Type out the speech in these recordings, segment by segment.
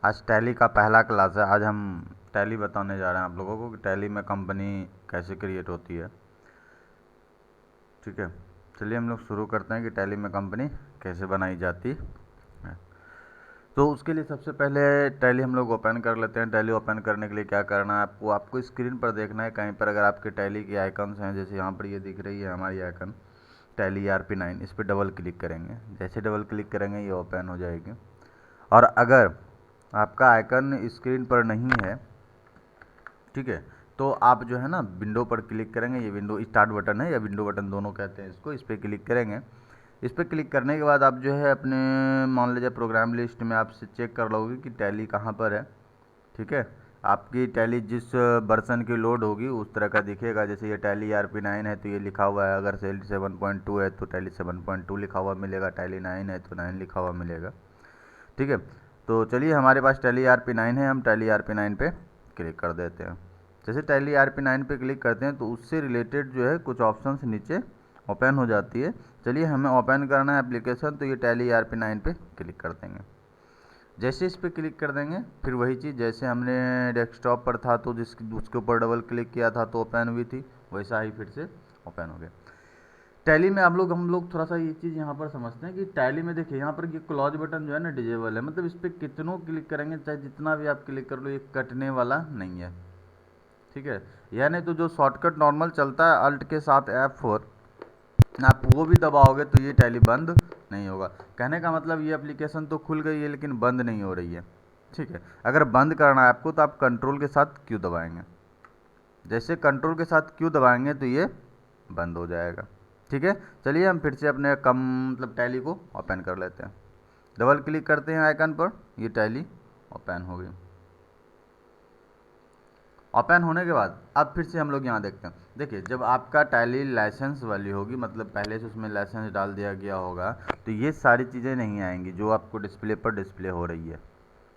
आज टैली का पहला क्लास है। आज हम टैली बताने जा रहे हैं आप लोगों को कि टैली में कंपनी कैसे क्रिएट होती है। ठीक है, चलिए हम लोग शुरू करते हैं कि टैली में कंपनी कैसे बनाई जाती है। तो उसके लिए सबसे पहले टैली हम लोग ओपन कर लेते हैं। टैली ओपन करने के लिए क्या करना है, आपको स्क्रीन पर देखना है कहीं पर अगर आपके टैली के आइकन्स हैं, जैसे यहाँ पर ये दिख रही है हमारी आइकन टैली ERP9, इस पर डबल क्लिक करेंगे। जैसे डबल क्लिक करेंगे ये ओपन हो जाएगी। और अगर आपका आइकन स्क्रीन पर नहीं है, ठीक है, तो आप जो है ना विंडो पर क्लिक करेंगे। ये विंडो स्टार्ट बटन है या विंडो बटन दोनों कहते हैं इसको। इस पर क्लिक करेंगे। इस पर क्लिक करने के बाद आप जो है अपने मान लीजिए प्रोग्राम लिस्ट में आपसे चेक कर लोगे कि टैली कहाँ पर है। ठीक है, आपकी टैली जिस वर्जन की लोड होगी उस तरह का दिखेगा। जैसे ये टैली ERP9 है तो ये लिखा हुआ है, अगर टैली 7.2 है तो टैली 7.2 लिखा हुआ मिलेगा, टैली 9 है तो 9 लिखा हुआ मिलेगा। ठीक है, तो चलिए हमारे पास टैली ERP9 है, हम टैली ERP9 पे क्लिक कर देते हैं। जैसे टैली ERP9 पे क्लिक करते हैं तो उससे रिलेटेड जो है कुछ ऑप्शंस नीचे ओपन हो जाती है। चलिए हमें ओपन करना है एप्लीकेशन, तो ये टैली ERP9 पे क्लिक कर देंगे। जैसे इस पर क्लिक कर देंगे फिर वही चीज़ जैसे हमने डेस्कटॉप पर था तो उसके ऊपर डबल क्लिक किया था तो ओपन हुई थी, वैसा ही फिर से ओपन हो गया। टैली में हम लोग थोड़ा सा ये चीज़ यहाँ पर समझते हैं कि टैली में देखिए यहाँ पर ये क्लोज बटन जो है ना डिजेबल है, मतलब इस पर कितनों क्लिक करेंगे चाहे जितना भी आप क्लिक कर लो ये कटने वाला नहीं है। ठीक है, यानी तो जो शॉर्टकट नॉर्मल चलता है अल्ट के साथ F4, आप वो भी दबाओगे तो ये टैली बंद नहीं होगा। कहने का मतलब ये एप्लीकेशन तो खुल गई है लेकिन बंद नहीं हो रही है। ठीक है, अगर बंद करना है आपको तो आप कंट्रोल के साथ क्यू दबाएंगे। जैसे कंट्रोल के साथ क्यू दबाएंगे तो ये बंद हो जाएगा। ठीक है, चलिए हम फिर से अपने मतलब टैली को ओपन कर लेते हैं। डबल क्लिक करते हैं आइकन पर, ये टैली ओपन हो गई। ओपन होने के बाद अब फिर से हम लोग यहाँ देखते हैं। देखिए जब आपका टैली लाइसेंस वाली होगी, मतलब पहले से उसमें लाइसेंस डाल दिया गया होगा, तो ये सारी चीज़ें नहीं आएंगी जो आपको डिस्प्ले पर डिस्प्ले हो रही है।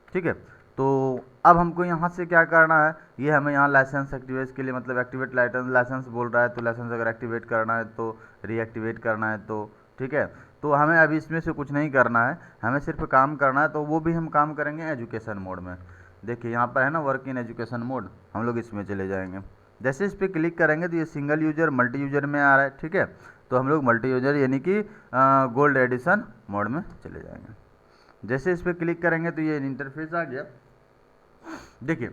ठीक है, तो अब हमको यहाँ से क्या करना है, ये हमें यहाँ लाइसेंस एक्टिवेट के लिए, मतलब एक्टिवेट लाइसेंस बोल रहा है तो लाइसेंस अगर एक्टिवेट करना है तो रीएक्टिवेट करना है तो ठीक है। तो हमें अभी इसमें से कुछ नहीं करना है, हमें सिर्फ काम करना है, तो वो भी हम काम करेंगे एजुकेशन मोड में। देखिए यहाँ पर है ना वर्क इन एजुकेशन मोड, हम लोग इसमें चले जाएंगे। जैसे इस पर क्लिक करेंगे तो ये सिंगल यूजर मल्टी यूजर में आ रहा है। ठीक है, तो हम लोग मल्टी यूजर यानी कि गोल्ड एडिशन मोड में चले जाएंगे। जैसे इस पर क्लिक करेंगे तो ये इंटरफेस आ गया। देखिए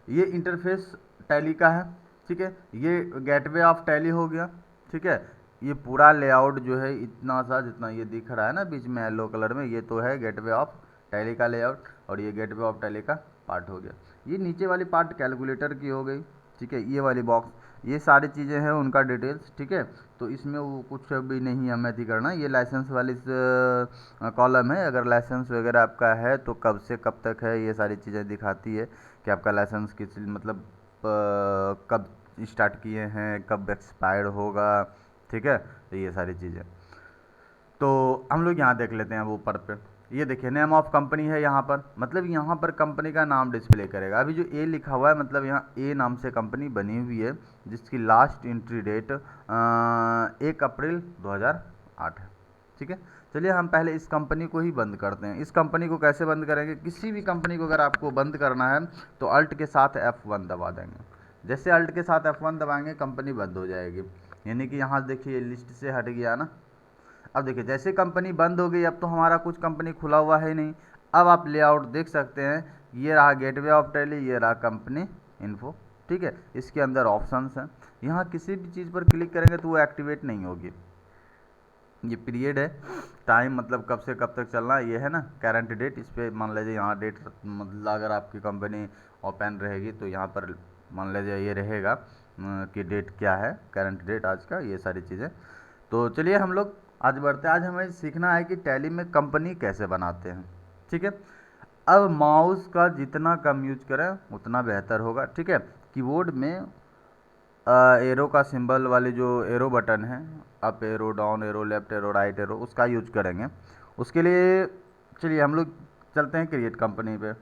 ये इंटरफेस टैली का है। ठीक है, ये गेटवे ऑफ टैली हो गया। ठीक है, ये पूरा लेआउट जो है इतना सा जितना ये दिख रहा है ना बीच में येलो कलर में, ये तो है गेटवे ऑफ टैली का लेआउट, और ये गेटवे ऑफ टैली का पार्ट हो गया। ये नीचे वाली पार्ट कैलकुलेटर की हो गई। ठीक है, ये वाली बॉक्स, ये सारी चीज़ें हैं उनका डिटेल्स। ठीक है, तो इसमें वो कुछ भी नहीं हमें थी करना। ये लाइसेंस वाली कॉलम है, अगर लाइसेंस वगैरह आपका है तो कब से कब तक है ये सारी चीज़ें दिखाती है कि आपका लाइसेंस किस मतलब कब स्टार्ट किए हैं, कब एक्सपायर होगा। ठीक है, तो ये सारी चीज़ें तो हम लोग यहाँ देख लेते हैं। अब ऊपर पे ये देखिए नेम ऑफ कंपनी है यहाँ पर, मतलब यहाँ पर कंपनी का नाम डिस्प्ले करेगा। अभी जो ए लिखा हुआ है मतलब यहाँ ए नाम से कंपनी बनी हुई है जिसकी लास्ट एंट्री डेट 1 अप्रैल 2008 है। ठीक है, चलिए हम पहले इस कंपनी को ही बंद करते हैं। इस कंपनी को कैसे बंद करेंगे, किसी भी कंपनी को अगर आपको बंद करना है तो अल्ट के साथ F1 दबा देंगे। जैसे अल्ट के साथ F1 दबाएंगे कंपनी बंद हो जाएगी, यानी कि यहाँ देखिए लिस्ट से हट गया ना। अब देखिए जैसे कंपनी बंद हो गई अब तो हमारा कुछ कंपनी खुला हुआ है नहीं। अब आप लेआउट देख सकते हैं, ये रहा गेटवे ऑफ टैली, ये रहा कंपनी इन्फो। ठीक है, इसके अंदर ऑप्शंस हैं, यहाँ किसी भी चीज़ पर क्लिक करेंगे तो वो एक्टिवेट नहीं होगी। ये पीरियड है, टाइम मतलब कब से कब तक चलना है, ये है ना करंट डेट। इस पर मान लीजिए यहाँ डेट, मतलब अगर आपकी कंपनी ओपन रहेगी तो यहाँ पर मान लीजिए ये रहेगा कि डेट क्या है, करंट डेट आज का, ये सारी चीज़ें। तो चलिए हम लोग आज बढ़ते हैं। आज हमें सीखना है कि टैली में कंपनी कैसे बनाते हैं। ठीक है, अब माउस का जितना कम यूज करें उतना बेहतर होगा। ठीक है, कीबोर्ड में एरो का सिंबल वाली जो एरो बटन है, up arrow, down arrow, left arrow, right arrow, उसका यूज करेंगे। उसके लिए चलिए हम लोग चलते हैं क्रिएट कंपनी पे।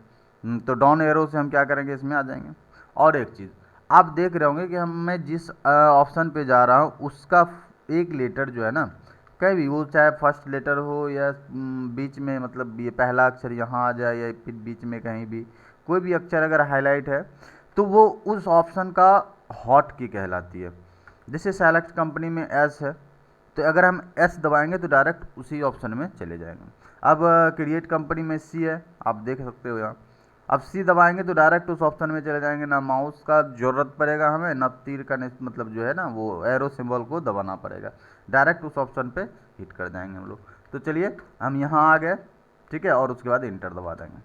तो डाउन एरो से हम क्या करेंगे, इसमें आ जाएंगे। और एक चीज़ आप देख रहे होंगे कि मैं जिस ऑप्शन पे जा रहा हूँ उसका एक लेटर जो है ना कहीं भी वो, चाहे फर्स्ट लेटर हो या बीच में, मतलब ये पहला अक्षर यहाँ आ जाए या फिर बीच में कहीं भी कोई भी अक्षर अगर हाईलाइट है तो वो उस ऑप्शन का हॉट की कहलाती है। जैसे सेलेक्ट कंपनी में एस है, तो अगर हम एस दबाएंगे तो डायरेक्ट उसी ऑप्शन में चले जाएंगे। अब क्रिएट कंपनी में सी है, आप देख सकते हो यहाँ। अब सी दबाएंगे तो डायरेक्ट उस ऑप्शन में चले जाएंगे, ना माउस का ज़रूरत पड़ेगा हमें, ना तीर का मतलब जो है ना वो एरो सिंबल को दबाना पड़ेगा, डायरेक्ट उस ऑप्शन पे हिट कर जाएंगे हम लोग। तो चलिए हम यहाँ आ गए, ठीक है, और उसके बाद इंटर दबा देंगे।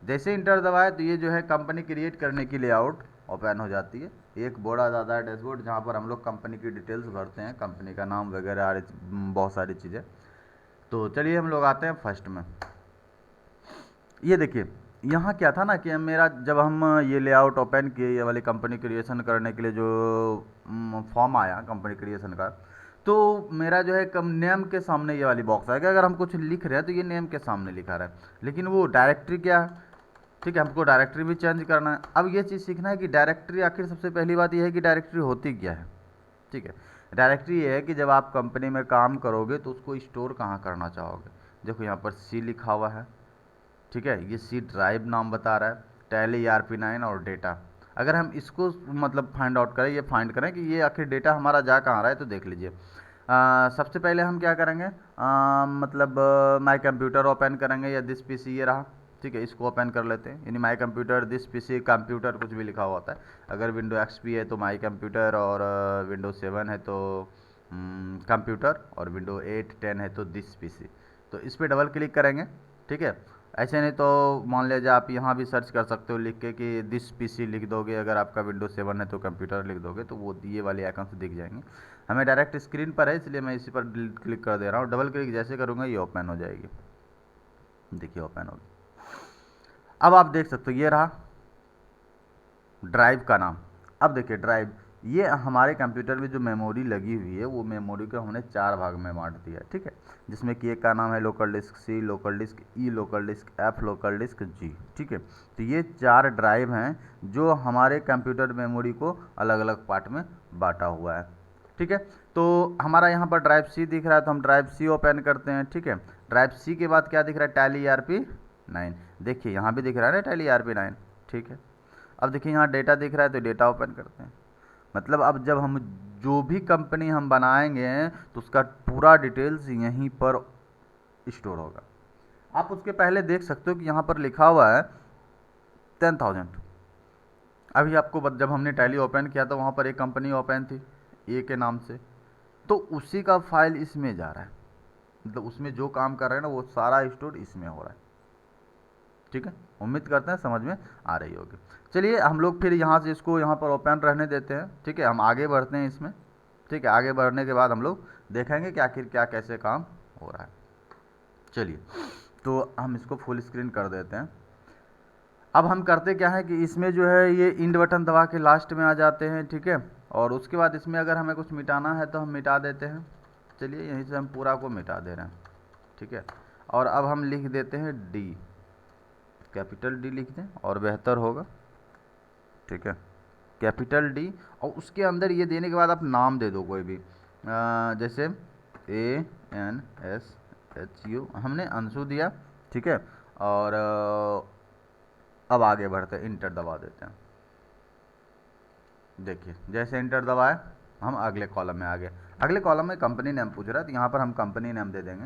जैसे इंटर दबाए तो ये जो है कंपनी क्रिएट करने की लेआउट ओपन हो जाती है। एक बड़ा ज़्यादा डैशबोर्ड जहाँ पर हम लोग कंपनी की डिटेल्स भरते हैं, कंपनी का नाम वगैरह बहुत सारी चीज़ें। तो चलिए हम लोग आते हैं फर्स्ट में। ये देखिए यहाँ क्या था ना कि मेरा जब हम ये लेआउट ओपन किए, ये वाली कंपनी क्रिएशन करने के लिए जो फॉर्म आया कंपनी क्रिएशन का, तो मेरा जो है कम नेम के सामने ये वाली बॉक्स आएगा। अगर हम कुछ लिख रहे हैं तो ये नेम के सामने लिखा रहा है, लेकिन वो डायरेक्टरी क्या है, ठीक है, हमको डायरेक्टरी भी चेंज करना है। अब ये चीज़ सीखना है कि डायरेक्टरी आखिर, सबसे पहली बात ये है कि डायरेक्टरी होती क्या है, ठीक है। डायरेक्टरी ये है कि जब आप कंपनी में काम करोगे तो उसको स्टोर कहाँ करना चाहोगे। देखो यहाँ पर सी लिखा हुआ है, ठीक है, ये सी ड्राइव नाम बता रहा है, टैली ERP9 और डेटा। अगर हम इसको मतलब फाइंड आउट करें, ये फाइंड करें कि ये आखिर डेटा हमारा जा कहाँ रहा है, तो देख लीजिए। सबसे पहले हम क्या करेंगे, मतलब माई कंप्यूटर ओपन करेंगे, या दिस पीसी ये रहा, ठीक है, इसको ओपन कर लेते हैं। यानी my computer this PC computer कुछ भी लिखा हुआ होता है। अगर विंडो XP है तो माई कंप्यूटर, और विंडो 7 है तो कंप्यूटर, और विंडो 8 10 है तो दिस पीसी। तो इस पर डबल क्लिक करेंगे, ठीक है। ऐसे नहीं तो मान लीजिए आप यहाँ भी सर्च कर सकते हो लिख के कि दिस पीसी लिख दोगे, अगर आपका विंडो 7 है तो कंप्यूटर लिख दोगे तो वो ये वाले आइकन दिख जाएंगे। हमें डायरेक्ट स्क्रीन पर है इसलिए मैं इसी पर क्लिक कर दे रहा हूँ। डबल क्लिक जैसे करूँगा ये ओपन हो जाएगी, देखिए ओपन होगी। अब आप देख सकते हो ये रहा ड्राइव का नाम। अब देखिए ड्राइव, ये हमारे कंप्यूटर में जो मेमोरी लगी हुई है वो मेमोरी को हमने 4 भाग में बांट दिया है, ठीक है, जिसमें कि एक का नाम है local disk C, local disk E, local disk F, local disk G, ठीक है। तो ये 4 ड्राइव हैं जो हमारे कंप्यूटर मेमोरी को अलग अलग पार्ट में बांटा हुआ है, ठीक है। तो हमारा यहाँ पर ड्राइव सी दिख रहा है तो हम ड्राइव सी ओपन करते हैं, ठीक है। ड्राइव सी के बाद क्या दिख रहा है, टैली ERP9, देखिए यहाँ भी दिख रहा है ना टैली ERP9, ठीक है। अब देखिए यहाँ डेटा दिख रहा है तो डेटा ओपन करते हैं। मतलब अब जब हम जो भी कंपनी हम बनाएंगे तो उसका पूरा डिटेल्स यहीं पर स्टोर होगा। आप उसके पहले देख सकते हो कि यहाँ पर लिखा हुआ है 10,000। अभी आपको जब हमने टैली ओपन किया तो वहाँ पर एक कंपनी ओपन थी ए के नाम से, तो उसी का फाइल इसमें जा रहा है, मतलब उसमें जो काम कर रहे हैं ना वो सारा स्टोर इसमें हो रहा है, ठीक है। उम्मीद करते हैं समझ में आ रही होगी। चलिए हम लोग फिर यहाँ से इसको यहाँ पर ओपन रहने देते हैं, ठीक है। हम आगे बढ़ते हैं इसमें, ठीक है। आगे बढ़ने के बाद हम लोग देखेंगे कि आखिर क्या कैसे काम हो रहा है। चलिए तो हम इसको फुल स्क्रीन कर देते हैं। अब हम करते क्या है कि इसमें जो है ये इंड बटन दबा के लास्ट में आ जाते हैं, ठीक है। और उसके बाद इसमें अगर हमें कुछ मिटाना है तो हम मिटा देते हैं। चलिए यहीं से हम पूरा को मिटा दे रहे हैं, ठीक है। और अब हम लिख देते हैं डी, कैपिटल डी लिख दें और बेहतर होगा, ठीक है, कैपिटल डी। और उसके अंदर ये देने के बाद आप नाम दे दो कोई भी, जैसे ANSHU हमने अंशु दिया, ठीक है। और अब आगे बढ़ते हैं, इंटर दबा देते हैं। देखिए जैसे इंटर दबाए हम अगले कॉलम में आ गए। अगले कॉलम में कंपनी नेम पूछ रहा है तो यहाँ पर हम कंपनी नेम दे देंगे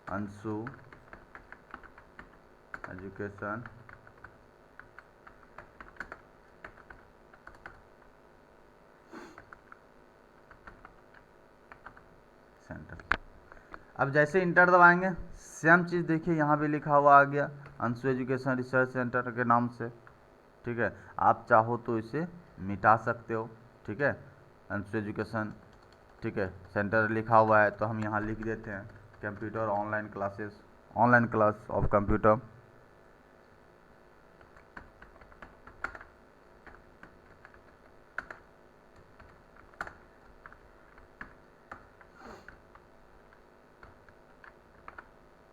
अंशु एजुकेशन सेंटर। अब जैसे इंटर दबाएंगे सेम चीज़ देखिए यहाँ भी लिखा हुआ आ गया अंशु एजुकेशन रिसर्च सेंटर के नाम से, ठीक है। आप चाहो तो इसे मिटा सकते हो, ठीक है, अंशु एजुकेशन, ठीक है, सेंटर लिखा हुआ है तो हम यहाँ लिख देते हैं computer online classes, online class of computer,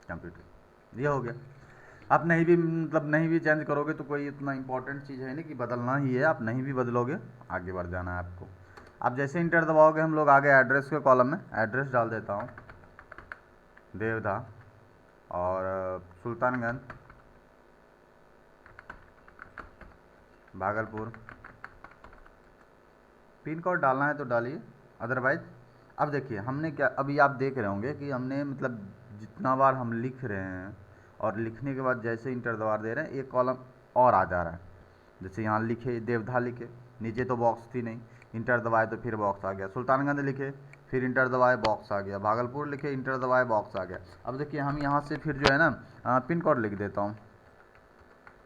computer, ये हो गया। आप नहीं भी मतलब नहीं भी चेंज करोगे तो कोई इतना इंपॉर्टेंट चीज़ है नहीं कि बदलना ही है, आप नहीं भी बदलोगे आगे बढ़ जाना है आपको। अब जैसे इंटर दबाओगे हम लोग आगे एड्रेस के कॉलम में एड्रेस डाल देता हूँ, देवधा और सुल्तानगंज, भागलपुर। पिन कोड डालना है तो डालिए, अदरवाइज अब देखिए हमने क्या, अभी आप देख रहे होंगे कि हमने मतलब जितना बार हम लिख रहे हैं और लिखने के बाद जैसे इंटर दबा दे रहे हैं एक कॉलम और आ जा रहा है। जैसे यहाँ लिखे देवधा लिखे, नीचे तो बॉक्स थी नहीं, इंटर दबाए तो फिर बॉक्स आ गया। सुल्तानगंज लिखे, फिर इंटर दबाए बॉक्स आ गया। भागलपुर लिखे, इंटर दबाए बॉक्स आ गया। अब देखिए हम यहाँ से फिर जो है ना पिन कोड लिख देता हूँ,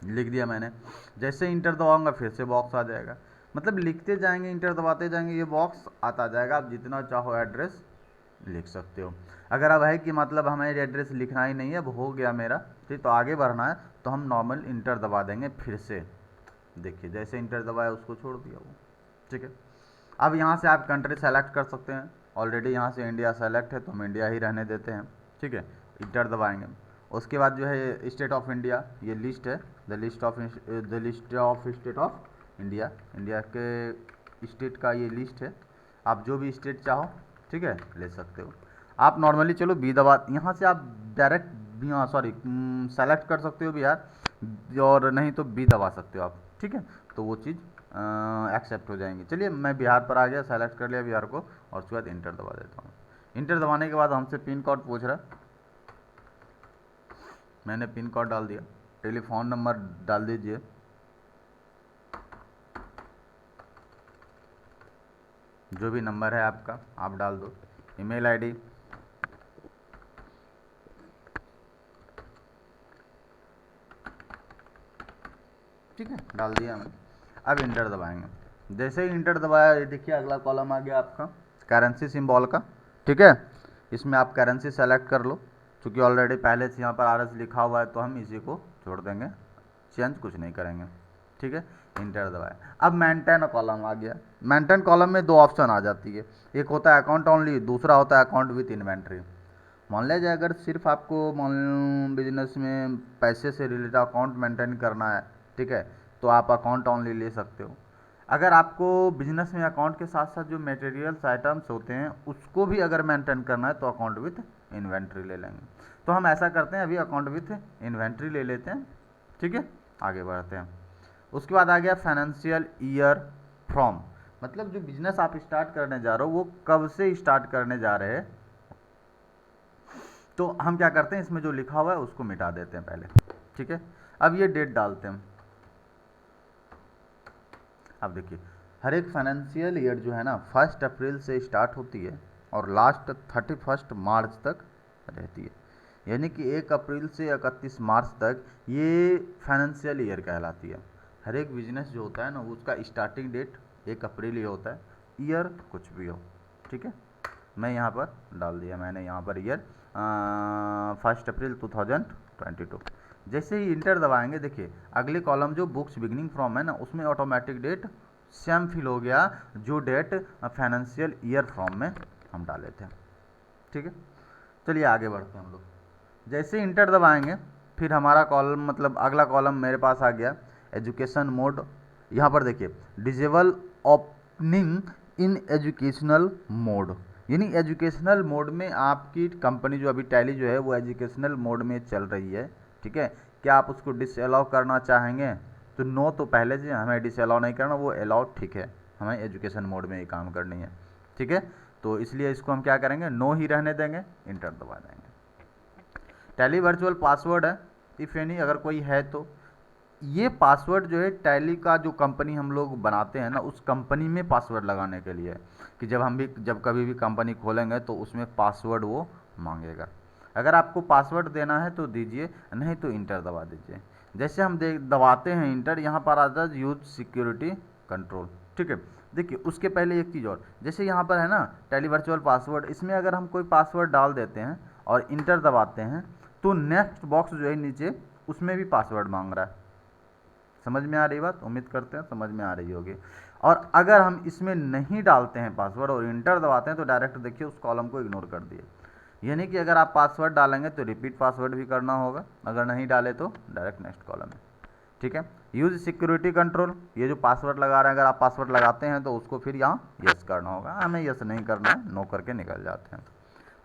लिख दिया मैंने। जैसे इंटर दबाऊंगा फिर से बॉक्स आ जाएगा। मतलब लिखते जाएंगे, इंटर दबाते जाएंगे, ये बॉक्स आता जाएगा। आप जितना चाहो एड्रेस लिख सकते हो। अगर अब है कि मतलब हमें एड्रेस लिखना ही नहीं है, अब हो गया मेरा, ठीक, तो आगे बढ़ना है तो हम नॉर्मल इंटर दबा देंगे फिर से। देखिए जैसे इंटर दबाया उसको छोड़ दिया वो, ठीक है। अब यहाँ से आप कंट्री सेलेक्ट कर सकते हैं। ऑलरेडी यहाँ से इंडिया सेलेक्ट है तो हम इंडिया ही रहने देते हैं, ठीक है। इंटर दबाएंगे। उसके बाद जो है स्टेट ऑफ इंडिया, ये लिस्ट है, the list of state of India, India के स्टेट का ये लिस्ट है। आप जो भी स्टेट चाहो, ठीक है, ले सकते हो। आप नॉर्मली चलो बी दबा, यहाँ से आप डायरेक्ट सेलेक्ट कर सकते हो बिहार, और नहीं तो बी दबा सकते हो आप, ठीक है। तो वो चीज़ एक्सेप्ट हो जाएंगी। चलिए मैं बिहार पर आ गया, सेलेक्ट कर लिया बिहार को, और उसके बाद इंटर दबा देता हूँ। इंटर दबाने के बाद हमसे पिन कोड पूछ रहा है, मैंने पिन कोड डाल दिया। टेलीफोन नंबर डाल दीजिए, जो भी नंबर है आपका आप डाल दो। ईमेल आईडी, ठीक है, डाल दिया मैंने। अब इंटर दबाएंगे। जैसे ही इंटर दबाया, ये देखिए अगला कॉलम आ गया आपका करेंसी सिंबल का, ठीक है। इसमें आप करेंसी सेलेक्ट कर लो, क्योंकि ऑलरेडी पहले से यहाँ पर आरएस लिखा हुआ है तो हम इसी को छोड़ देंगे, चेंज कुछ नहीं करेंगे, ठीक है। इंटर दबाए। अब मेंटेन कॉलम आ गया। मेंटेन कॉलम में दो ऑप्शन आ जाती है, एक होता है अकाउंट ओनली, दूसरा होता है अकाउंट विथ इन्वेंट्री। मान लिया जाए अगर सिर्फ आपको बिजनेस में पैसे से रिलेटेड अकाउंट मेंटेन करना है, ठीक है, तो आप अकाउंट ओनली ले सकते हो। अगर आपको बिजनेस में अकाउंट के साथ साथ जो मटेरियल्स आइटम्स होते हैं उसको भी अगर मेंटेन करना है तो अकाउंट विथ इन्वेंट्री ले लेंगे। तो हम ऐसा करते हैं, अभी अकाउंट विथ इन्वेंट्री ले लेते हैं, ठीक है, आगे बढ़ते हैं। उसके बाद आ गया फाइनेंशियल ईयर फ्रॉम, मतलब जो बिजनेस आप स्टार्ट करने जा रहे हो वो कब से स्टार्ट करने जा रहे हैं। तो हम क्या करते हैं, इसमें जो लिखा हुआ है उसको मिटा देते हैं पहले, ठीक है। अब ये डेट डालते हैं। अब देखिए हर एक फाइनेंशियल ईयर जो है ना 1 अप्रैल से स्टार्ट होती है और लास्ट 31 मार्च तक रहती है। यानी कि 1 अप्रैल से 31 मार्च तक ये फाइनेंशियल ईयर कहलाती है। हर एक बिजनेस जो होता है ना उसका स्टार्टिंग डेट 1 अप्रैल ही होता है, ईयर कुछ भी हो, ठीक है। मैं यहाँ पर डाल दिया, मैंने यहाँ पर ईयर 1 अप्रैल 2022। जैसे ही इंटर दबाएंगे, देखिए अगले कॉलम जो बुक्स बिगिनिंग फ्रॉम है ना उसमें ऑटोमेटिक डेट सेम फिल हो गया जो डेट फाइनेंशियल ईयर फ्रॉम में हम डाले थे, ठीक है। चलिए आगे बढ़ते हैं हम लोग। जैसे इंटर दबाएंगे फिर हमारा कॉलम मतलब अगला कॉलम मेरे पास आ गया एजुकेशन मोड। यहाँ पर देखिए disable opening in educational mode, यानी एजुकेशनल मोड में आपकी कंपनी जो अभी टैली जो है वो एजुकेशनल मोड में चल रही है, ठीक है। क्या आप उसको डिसअलाउ करना चाहेंगे तो नो, तो पहले से हमें डिसअलाउ नहीं करना, वो अलाउ ठीक है, हमें एजुकेशन मोड में ये काम करनी है, ठीक है। तो इसलिए इसको हम क्या करेंगे, नो ही रहने देंगे, इंटर दबा देंगे। टैली वर्चुअल पासवर्ड है, इफ़ एनी अगर कोई है तो ये पासवर्ड जो है टैली का जो कंपनी हम लोग बनाते हैं ना उस कंपनी में पासवर्ड लगाने के लिए, कि जब कभी भी कंपनी खोलेंगे तो उसमें पासवर्ड वो मांगेगा। अगर आपको पासवर्ड देना है तो दीजिए, नहीं तो इंटर दबा दीजिए। जैसे हम दबाते हैं इंटर, यहाँ पर आता है यूज सिक्योरिटी कंट्रोल, ठीक है। देखिए उसके पहले एक चीज़ और, जैसे यहाँ पर है ना टैली वर्चुअल पासवर्ड, इसमें अगर हम कोई पासवर्ड डाल देते हैं और इंटर दबाते हैं तो नेक्स्ट बॉक्स जो है नीचे उसमें भी पासवर्ड मांग रहा है। समझ में आ रही बात, उम्मीद करते हैं समझ में आ रही होगी। और अगर हम इसमें नहीं डालते हैं पासवर्ड और इंटर दबाते हैं तो डायरेक्ट देखिए उस कॉलम को इग्नोर कर दिए। यानी कि अगर आप पासवर्ड डालेंगे तो रिपीट पासवर्ड भी करना होगा, अगर नहीं डाले तो डायरेक्ट नेक्स्ट कॉलम है। ठीक है। यूज सिक्योरिटी कंट्रोल, ये जो पासवर्ड लगा रहे हैं, अगर आप पासवर्ड लगाते हैं तो उसको फिर यहाँ यस करना होगा, हमें यस नहीं करना है, नो करके निकल जाते हैं।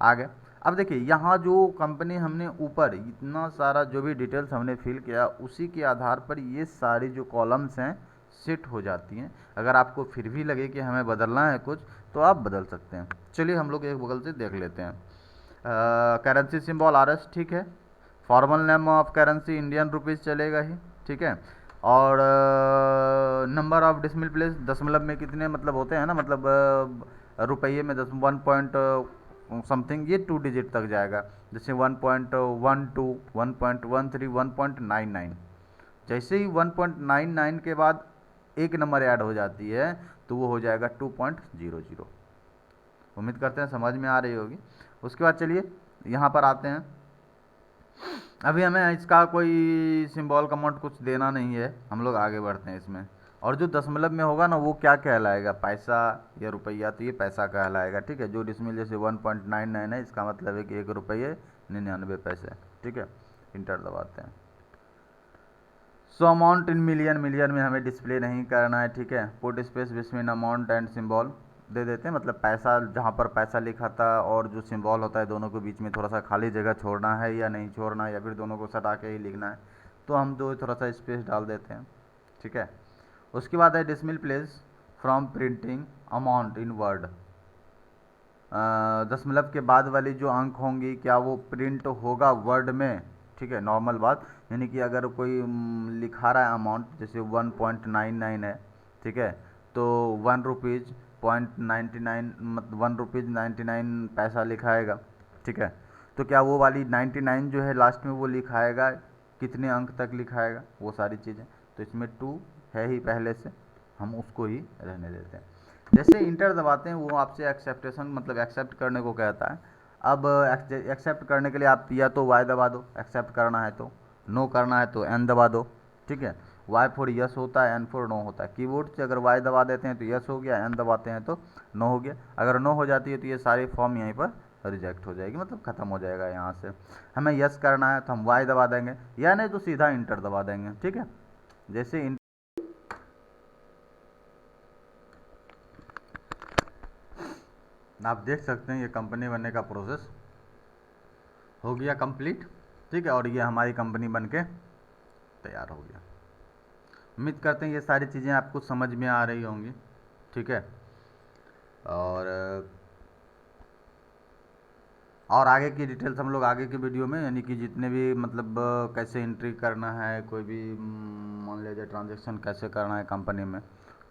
आगे अब देखिए, यहाँ जो कंपनी हमने ऊपर इतना सारा जो भी डिटेल्स हमने फिल किया, उसी के आधार पर ये सारी जो कॉलम्स हैं सेट हो जाती हैं। अगर आपको फिर भी लगे कि हमें बदलना है कुछ, तो आप बदल सकते हैं। चलिए हम लोग एक बगल से देख लेते हैं। करेंसी सिंबल RS, ठीक है। Formal name of currency Indian rupees चलेगा ही, ठीक है। और नंबर ऑफ डेसिमल प्लेस, दशमलव में कितने मतलब होते हैं ना, मतलब रुपये में 1 पॉइंट समथिंग, ये 2 डिजिट तक जाएगा। जैसे 1.12, 1.13, 1.99। जैसे ही 1.99 के बाद एक नंबर ऐड हो जाती है तो वो हो जाएगा 2.00। उम्मीद करते हैं समझ में आ रही होगी। उसके बाद चलिए यहाँ पर आते हैं। अभी हमें इसका कोई सिंबल का अमाउंट कुछ देना नहीं है, हम लोग आगे बढ़ते हैं इसमें। और जो दशमलव में होगा ना, वो क्या कहलाएगा, पैसा या रुपया, तो ये पैसा कहलाएगा, ठीक है। जो डिसमिल जैसे 1.99 है, इसका मतलब है कि 1 रुपये 99 पैसे, ठीक है। इंटर दबाते हैं। So amount in million, million में हमें डिस्प्ले नहीं करना है, ठीक है। Put space between amount and symbol दे देते हैं, मतलब पैसा, जहाँ पर पैसा लिखा था और जो सिंबल होता है, दोनों के बीच में थोड़ा सा खाली जगह छोड़ना है या नहीं छोड़ना है, या फिर दोनों को सटा के ही लिखना है, तो हम दो थोड़ा सा स्पेस डाल देते हैं, ठीक है। उसके बाद है decimal place from printing amount in word. दशमलव के बाद वाली जो अंक होंगी, क्या वो प्रिंट होगा वर्ड में, ठीक है। नॉर्मल बात, यानी कि अगर कोई लिखा रहा है अमाउंट, जैसे 1.99 है, ठीक है, तो 1 रुपीज़ 0.99, मतलब 1 रुपीज़ 99 पैसा लिखाएगा, ठीक है। तो क्या वो वाली 99 जो है लास्ट में वो लिखाएगा, कितने अंक तक लिखाएगा, वो सारी चीज़ें। तो इसमें 2 है ही पहले से, हम उसको ही रहने देते हैं। जैसे इंटर दबाते हैं, वो आपसे एक्सेप्टेशन, मतलब एक्सेप्ट करने को कहता है। अब एक्सेप्ट करने के लिए आप या तो वाई दबा दो, एक्सेप्ट करना है तो, नो करना है तो एन दबा दो, ठीक है। वाई फॉर यस होता है, एन फॉर नो होता है। कीबोर्ड से अगर वाई दबा देते हैं तो यस हो गया, एन दबाते हैं तो नो हो गया। अगर नो हो जाती है तो ये सारी फॉर्म यहीं पर रिजेक्ट हो जाएगी, मतलब ख़त्म हो जाएगा यहाँ से। हमें यस करना है तो हम वाई दबा देंगे, या नहीं तो सीधा इंटर दबा देंगे, ठीक है। जैसे आप देख सकते हैं ये कंपनी बनने का प्रोसेस हो गया कंप्लीट, ठीक है। और ये हमारी कंपनी बन के तैयार हो गया। उम्मीद करते हैं ये सारी चीज़ें आपको समझ में आ रही होंगी, ठीक है। और आगे की डिटेल्स हम लोग आगे की वीडियो में, यानी कि जितने भी मतलब कैसे एंट्री करना है, कोई भी मान लीजिए ट्रांजैक्शन कैसे करना है कंपनी में,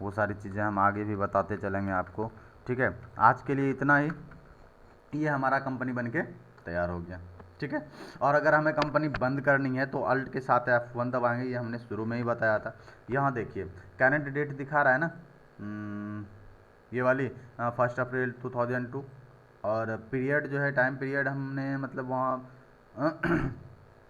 वो सारी चीज़ें हम आगे भी बताते चलेंगे आपको, ठीक है। आज के लिए इतना ही। ये हमारा कंपनी बन के तैयार हो गया, ठीक है। और अगर हमें कंपनी बंद करनी है तो अल्ट के साथ F1 दबाएंगे, ये हमने शुरू में ही बताया था। यहाँ देखिए करंट डेट दिखा रहा है ना, ये वाली 1 अप्रैल 2002, और पीरियड जो है, टाइम पीरियड हमने मतलब वहाँ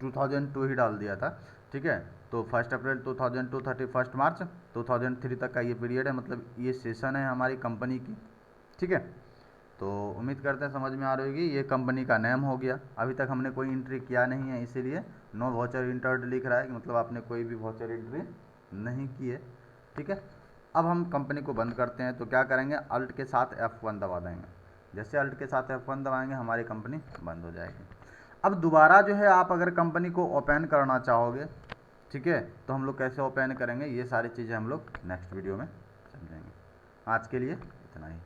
2002 ही डाल दिया था, ठीक है। तो 1 अप्रैल 2002, 31 मार्च 2003 तक का ये पीरियड है, मतलब ये सेशन है हमारी कंपनी की, ठीक है। तो उम्मीद करते हैं समझ में आ रही होगी। ये कंपनी का नेम हो गया। अभी तक हमने कोई एंट्री किया नहीं है, इसीलिए नो वाउचर इंटर्ड लिख रहा है, कि मतलब आपने कोई भी वाउचर एंट्री नहीं की है, ठीक है। अब हम कंपनी को बंद करते हैं, तो क्या करेंगे, अल्ट के साथ F1 दबा देंगे। जैसे अल्ट के साथ F1 दबाएंगे, हमारी कंपनी बंद हो जाएगी। अब दोबारा जो है, आप अगर कंपनी को ओपन करना चाहोगे, ठीक है, तो हम लोग कैसे ओपन करेंगे, ये सारी चीज़ें हम लोग नेक्स्ट वीडियो में समझेंगे। आज के लिए इतना ही।